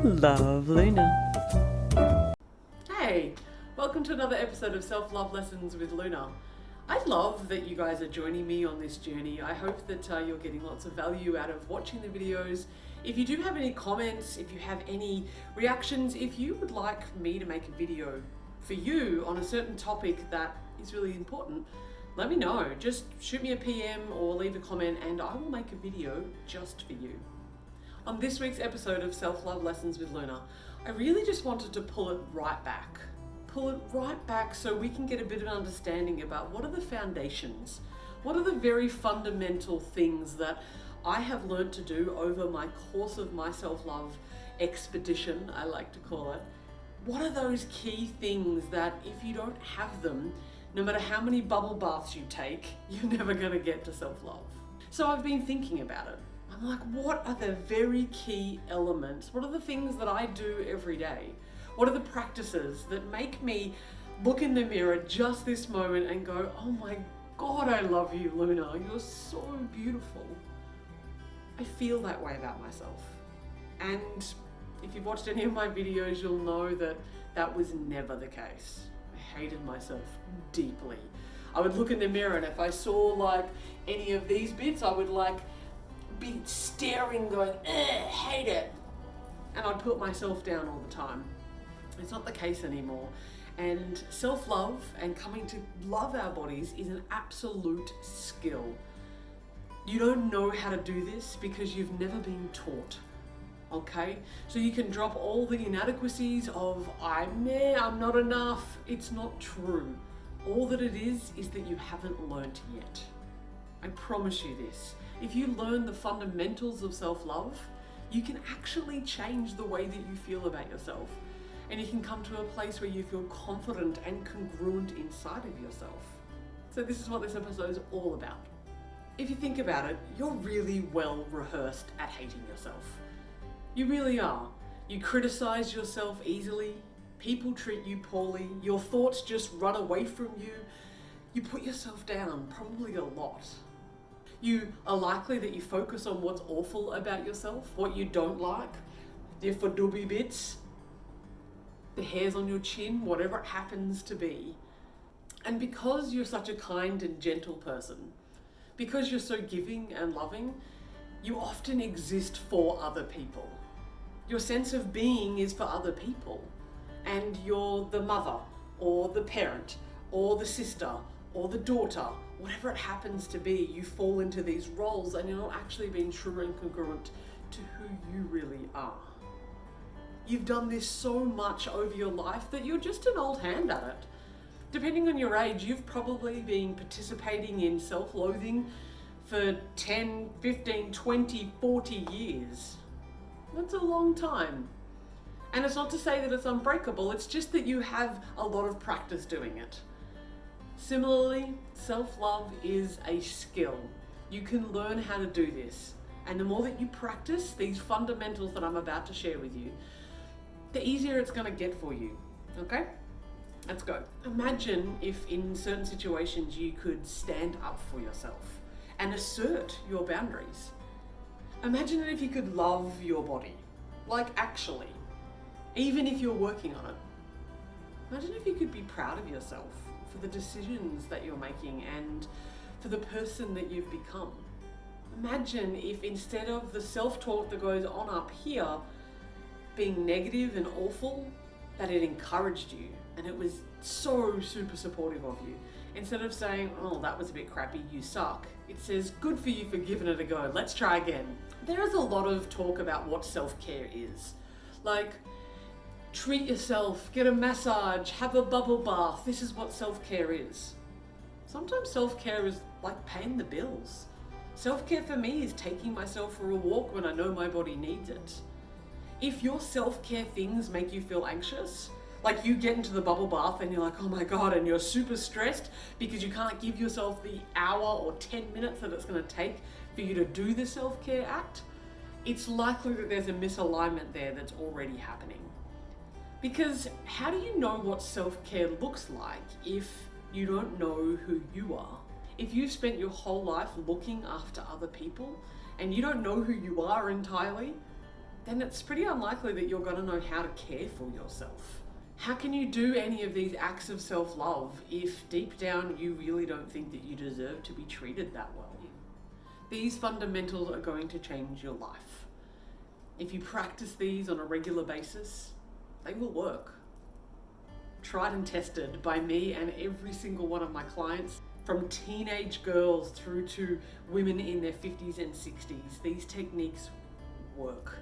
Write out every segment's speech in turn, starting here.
Love Luna. Hey, welcome to another episode of Self-Love Lessons with Luna. I love that you guys are joining me on this journey. I hope that you're getting lots of value out of watching the videos. If you do have any comments, if you have any reactions, if you would like me to make a video for you on a certain topic that is really important, let me know. Just shoot me a PM or leave a comment and I will make a video just for you. On this week's episode of Self-Love Lessons with Luna, I really just wanted to pull it right back. Pull it right back so we can get a bit of an understanding about what are the foundations, what are the very fundamental things that I have learned to do over my course of my self-love expedition, I like to call it. What are those key things that if you don't have them, no matter how many bubble baths you take, you're never gonna get to self-love. So I've been thinking about it. I'm like, what are the very key elements? What are the things that I do every day? What are the practices that make me look in the mirror just this moment and go, oh my God, I love you, Luna. You're so beautiful. I feel that way about myself. And if you've watched any of my videos, you'll know that that was never the case. I hated myself deeply. I would look in the mirror and if I saw like any of these bits, I would like be staring going, hate it. And I'd put myself down all the time. It's not the case anymore. And self-love and coming to love our bodies is an absolute skill. You don't know how to do this because you've never been taught. Okay, so you can drop all the inadequacies of I'm not enough. It's not true. All that it is that you haven't learnt yet. I promise you this. If you learn the fundamentals of self-love, you can actually change the way that you feel about yourself. And you can come to a place where you feel confident and congruent inside of yourself. So this is what this episode is all about. If you think about it, you're really well rehearsed at hating yourself. You really are. You criticize yourself easily, people treat you poorly, your thoughts just run away from you, you put yourself down probably a lot. You are likely that you focus on what's awful about yourself, what you don't like, your fadooby bits, the hairs on your chin, whatever it happens to be. And because you're such a kind and gentle person, because you're so giving and loving, you often exist for other people. Your sense of being is for other people. And you're the mother, or the parent, or the sister, or the daughter, whatever it happens to be, you fall into these roles and you're not actually being true and congruent to who you really are. You've done this so much over your life that you're just an old hand at it. Depending on your age, you've probably been participating in self-loathing for 10, 15, 20, 40 years. That's a long time. And it's not to say that it's unbreakable, it's just that you have a lot of practice doing it. Similarly, self-love is a skill. You can learn how to do this. And the more that you practice these fundamentals that I'm about to share with you, the easier it's going to get for you. Okay? Let's go. Imagine if in certain situations you could stand up for yourself and assert your boundaries. Imagine if you could love your body, like actually, even if you're working on it. Imagine if you could be proud of yourself for the decisions that you're making and for the person that you've become. Imagine if instead of the self-talk that goes on up here being negative and awful, that it encouraged you and it was so super supportive of you. Instead of saying, oh, that was a bit crappy, you suck, it says, good for you for giving it a go, let's try again. There is a lot of talk about what self-care is. Like, treat yourself, get a massage, have a bubble bath, this is what self-care is. Sometimes self-care is like paying the bills. Self-care for me is taking myself for a walk when I know my body needs it. If your self-care things make you feel anxious, like you get into the bubble bath and you're like, oh my God, and you're super stressed because you can't give yourself the hour or 10 minutes that it's going to take for you to do the self-care act, it's likely that there's a misalignment there that's already happening. Because how do you know what self-care looks like if you don't know who you are? If you've spent your whole life looking after other people and you don't know who you are entirely, then it's pretty unlikely that you're going to know how to care for yourself. How can you do any of these acts of self-love if deep down you really don't think that you deserve to be treated that well? These fundamentals are going to change your life. If you practice these on a regular basis, they will work. Tried and tested by me and every single one of my clients, from teenage girls through to women in their 50s and 60s. These techniques work.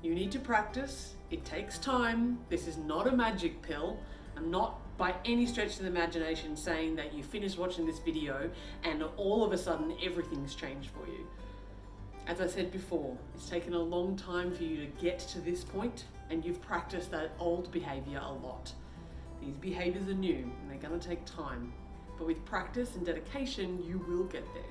You need to practice. It takes time. This is not a magic pill. I'm not by any stretch of the imagination saying that you finish watching this video and all of a sudden everything's changed for you. As I said before, it's taken a long time for you to get to this point, and you've practiced that old behavior a lot. These behaviors are new and they're going to take time, but with practice and dedication, you will get there.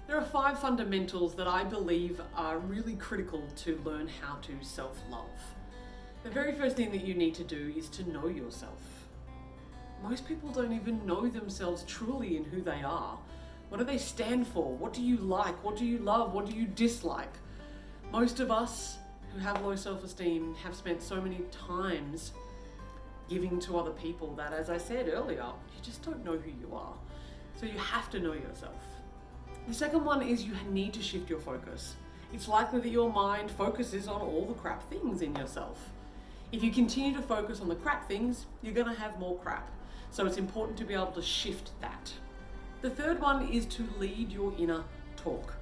There are 5 fundamentals that I believe are really critical to learn how to self-love. The very first thing that you need to do is to know yourself. Most people don't even know themselves truly in who they are. What do they stand for? What do you like? What do you love? What do you dislike? Most of us who have low self-esteem have spent so many times giving to other people that, as I said earlier, you just don't know who you are. So you have to know yourself. The second one is you need to shift your focus. It's likely that your mind focuses on all the crap things in yourself. If you continue to focus on the crap things, you're going to have more crap. So it's important to be able to shift that. The third one is to lead your inner talk.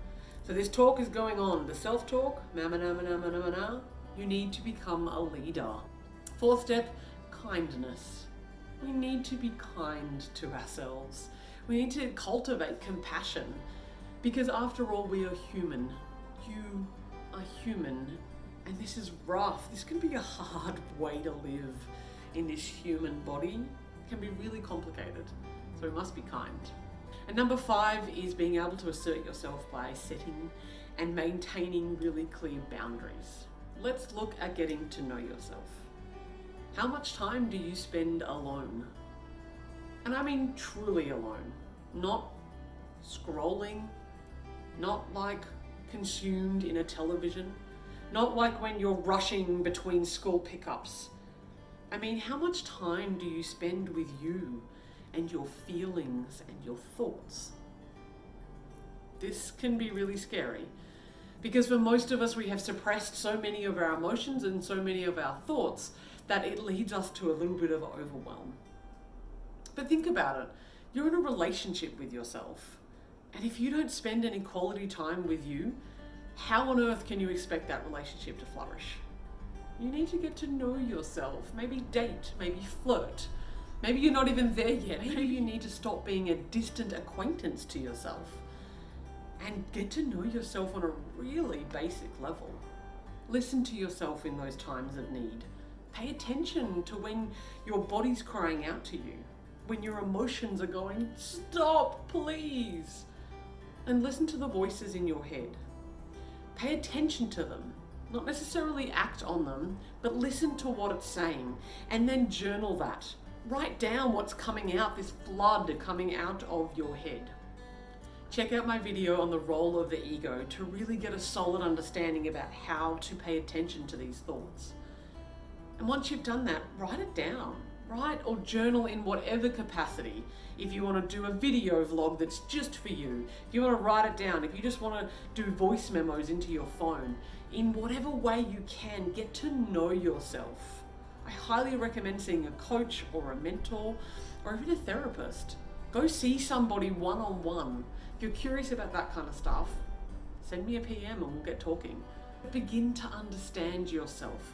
So this talk is going on, the self-talk, you need to become a leader. Fourth step, kindness. We need to be kind to ourselves. We need to cultivate compassion, because after all, we are human. You are human, and this is rough. This can be a hard way to live in this human body. It can be really complicated, so we must be kind. And number 5 is being able to assert yourself by setting and maintaining really clear boundaries. Let's look at getting to know yourself. How much time do you spend alone? And I mean truly alone, not scrolling, not like consumed in a television, not like when you're rushing between school pickups. I mean, how much time do you spend with you and your feelings and your thoughts? This can be really scary, because for most of us, we have suppressed so many of our emotions and so many of our thoughts that it leads us to a little bit of overwhelm. But think about it. You're in a relationship with yourself. And if you don't spend any quality time with you, how on earth can you expect that relationship to flourish? You need to get to know yourself. Maybe date, maybe flirt. Maybe you're not even there yet. Maybe you need to stop being a distant acquaintance to yourself and get to know yourself on a really basic level. Listen to yourself in those times of need. Pay attention to when your body's crying out to you, when your emotions are going, stop, please. And listen to the voices in your head. Pay attention to them. Not necessarily act on them, but listen to what it's saying, and then journal that. Write down what's coming out, this flood coming out of your head. Check out my video on the role of the ego to really get a solid understanding about how to pay attention to these thoughts. And once you've done that, write it down. Write or journal in whatever capacity. If you want to do a video vlog that's just for you, if you want to write it down, if you just want to do voice memos into your phone, in whatever way you can, get to know yourself. I highly recommend seeing a coach or a mentor or even a therapist. Go see somebody one-on-one. If you're curious about that kind of stuff, send me a PM and we'll get talking. Begin to understand yourself.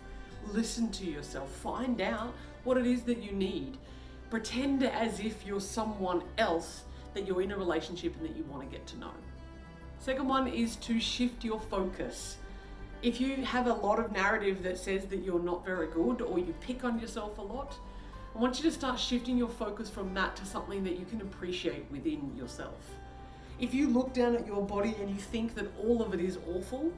Listen to yourself. Find out what it is that you need. Pretend as if you're someone else, that you're in a relationship and that you want to get to know. Second one is to shift your focus. If you have a lot of narrative that says that you're not very good or you pick on yourself a lot, I want you to start shifting your focus from that to something that you can appreciate within yourself. If you look down at your body and you think that all of it is awful,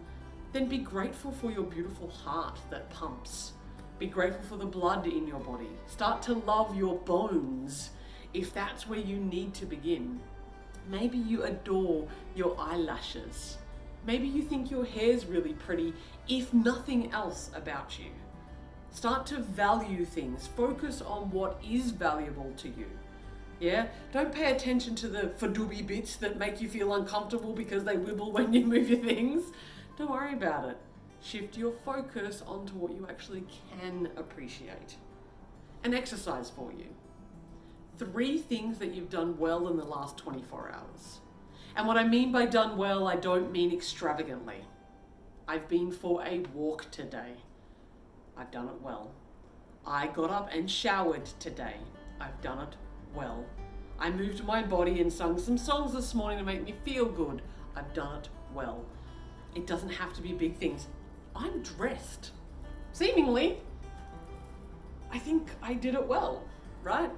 then be grateful for your beautiful heart that pumps. Be grateful for the blood in your body. Start to love your bones if that's where you need to begin. Maybe you adore your eyelashes. Maybe you think your hair's really pretty, if nothing else about you. Start to value things. Focus on what is valuable to you. Yeah? Don't pay attention to the fadooby bits that make you feel uncomfortable because they wibble when you move your things. Don't worry about it. Shift your focus onto what you actually can appreciate. An exercise for you. 3 things that you've done well in the last 24 hours. And what I mean by done well, I don't mean extravagantly. I've been for a walk today. I've done it well. I got up and showered today. I've done it well. I moved my body and sung some songs this morning to make me feel good. I've done it well. It doesn't have to be big things. I'm dressed. Seemingly, I think I did it well, right?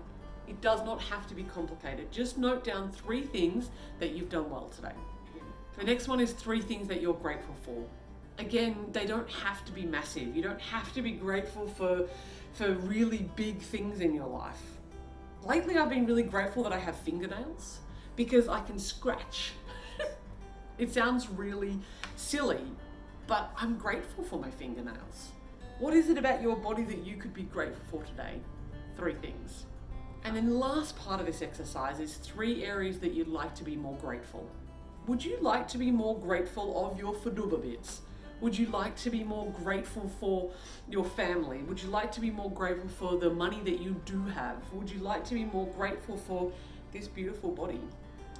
It does not have to be complicated. Just note down 3 things that you've done well today. The next one is 3 things that you're grateful for. Again, they don't have to be massive. You don't have to be grateful for really big things in your life. Lately, I've been really grateful that I have fingernails because I can scratch. It sounds really silly, but I'm grateful for my fingernails. What is it about your body that you could be grateful for today? 3 things. And then the last part of this exercise is 3 areas that you'd like to be more grateful. Would you like to be more grateful of your fadooba bits? Would you like to be more grateful for your family? Would you like to be more grateful for the money that you do have? Would you like to be more grateful for this beautiful body?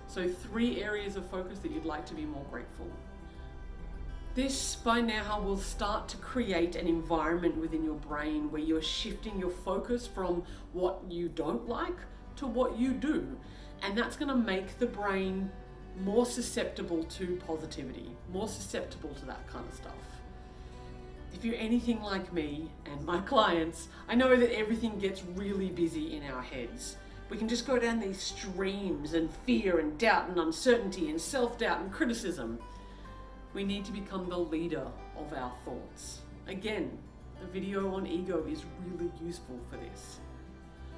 So 3 areas of focus that you'd like to be more grateful. This by now will start to create an environment within your brain where you're shifting your focus from what you don't like to what you do. And that's going to make the brain more susceptible to positivity, more susceptible to that kind of stuff. If you're anything like me and my clients, I know that everything gets really busy in our heads. We can just go down these streams and fear and doubt and uncertainty and self-doubt and criticism. We need to become the leader of our thoughts. Again, the video on ego is really useful for this.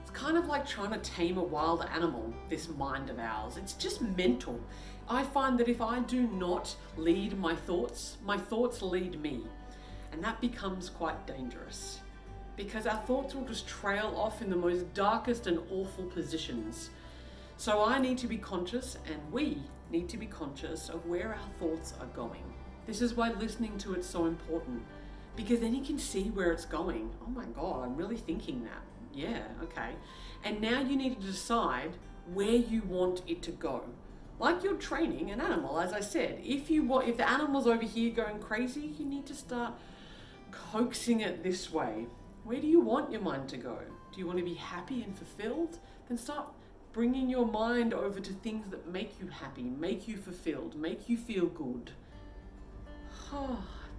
It's kind of like trying to tame a wild animal, this mind of ours. It's just mental. I find that if I do not lead my thoughts lead me. And that becomes quite dangerous because our thoughts will just trail off in the most darkest and awful positions. So I need to be conscious, and we need to be conscious of where our thoughts are going. This is why listening to it's so important, because then you can see where it's going. Oh my God, I'm really thinking that. Yeah, okay. And now you need to decide where you want it to go. Like you're training an animal, as I said. If the animal's over here going crazy, you need to start coaxing it this way. Where do you want your mind to go? Do you want to be happy and fulfilled? Then start bringing your mind over to things that make you happy, make you fulfilled, make you feel good.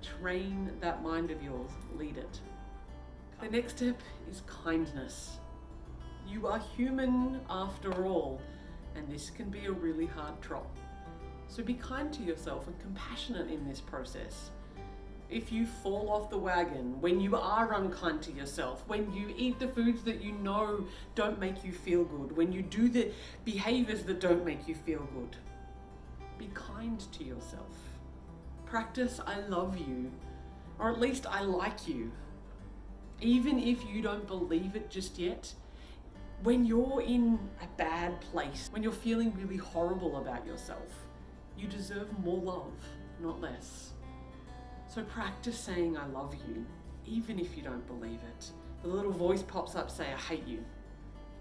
Train that mind of yours, lead it. The next step is kindness. You are human after all, and this can be a really hard trot. So be kind to yourself and compassionate in this process. If you fall off the wagon, when you are unkind to yourself, when you eat the foods that you know don't make you feel good, when you do the behaviors that don't make you feel good, be kind to yourself. Practice I love you, or at least I like you. Even if you don't believe it just yet, when you're in a bad place, when you're feeling really horrible about yourself, you deserve more love, not less. So practice saying I love you, even if you don't believe it. The little voice pops up, say I hate you.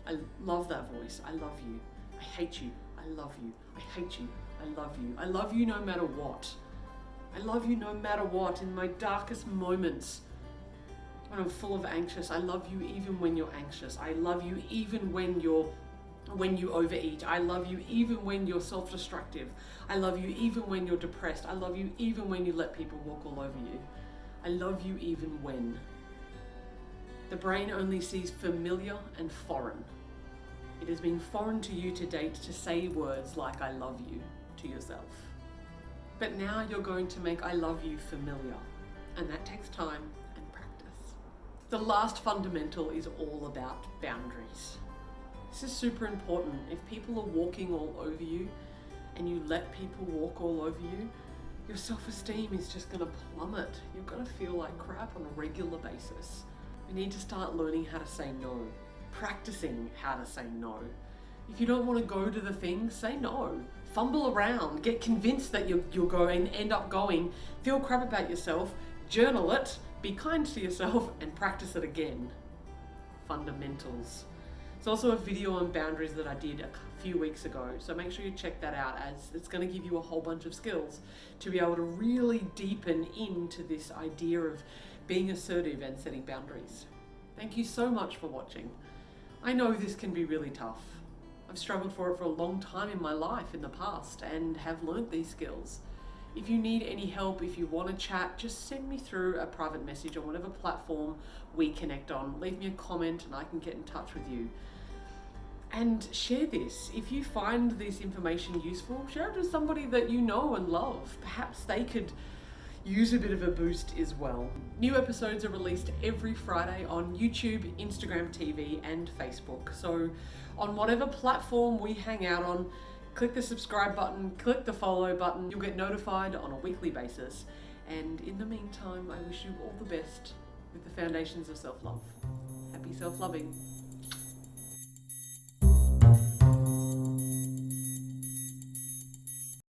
I love that voice. I love you. I hate you. I love you. I hate you. I love you. I love you no matter what. I love you no matter what. In my darkest moments, when I'm full of anxious, I love you even when you're anxious. I love you even when you overeat. I love you even when you're self-destructive. I love you even when you're depressed. I love you even when you let people walk all over you. I love you even when. The brain only sees familiar and foreign. It has been foreign to you to date to say words like I love you to yourself. But now you're going to make I love you familiar, and that takes time and practice. The last fundamental is all about boundaries. This is super important. If people are walking all over you and you let people walk all over you, your self-esteem is just going to plummet. You're going to feel like crap on a regular basis. You need to start learning how to say no, practicing how to say no. If you don't want to go to the thing, say no. Fumble around, get convinced that you're going, end up going, feel crap about yourself, journal it, be kind to yourself, and practice it again. Fundamentals. There's also a video on boundaries that I did a few weeks ago, so make sure you check that out, as it's going to give you a whole bunch of skills to be able to really deepen into this idea of being assertive and setting boundaries. Thank you so much for watching. I know this can be really tough. I've struggled for it for a long time in my life in the past and have learned these skills. If you need any help, if you want to chat, just send me through a private message on whatever platform we connect on. Leave me a comment and I can get in touch with you. And share this. If you find this information useful, share it with somebody that you know and love. Perhaps they could use a bit of a boost as well. New episodes are released every Friday on YouTube, Instagram TV, and Facebook. So on whatever platform we hang out on, click the subscribe button, click the follow button. You'll get notified on a weekly basis. And in the meantime, I wish you all the best with the foundations of self-love. Happy self-loving.